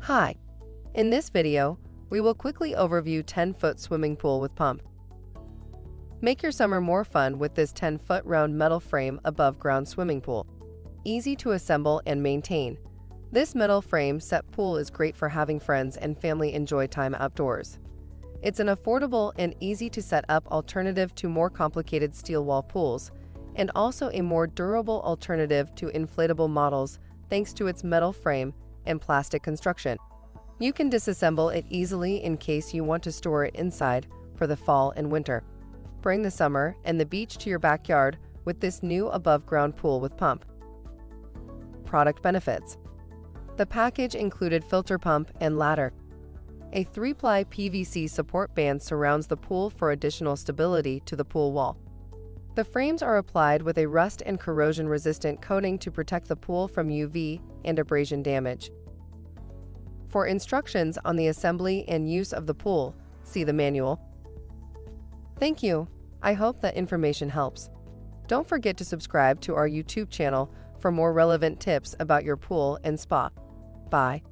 Hi, in this video, we will quickly overview 10-foot swimming pool with pump. Make your summer more fun with this 10-foot round metal frame above-ground swimming pool. Easy to assemble and maintain. This metal frame set pool is great for having friends and family enjoy time outdoors. It's an affordable and easy to set up alternative to more complicated steel wall pools, and also a more durable alternative to inflatable models thanks to its metal frame and plastic construction. You can disassemble it easily in case you want to store it inside for the fall and winter. Bring the summer and the beach to your backyard with this new above-ground pool with pump. Product benefits. The package included filter pump and ladder. A 3-ply PVC support band surrounds the pool for additional stability to the pool wall. The frames are applied with a rust and corrosion-resistant coating to protect the pool from UV and abrasion damage. For instructions on the assembly and use of the pool, see the manual. Thank you. I hope that information helps. Don't forget to subscribe to our YouTube channel for more relevant tips about your pool and spa. Bye.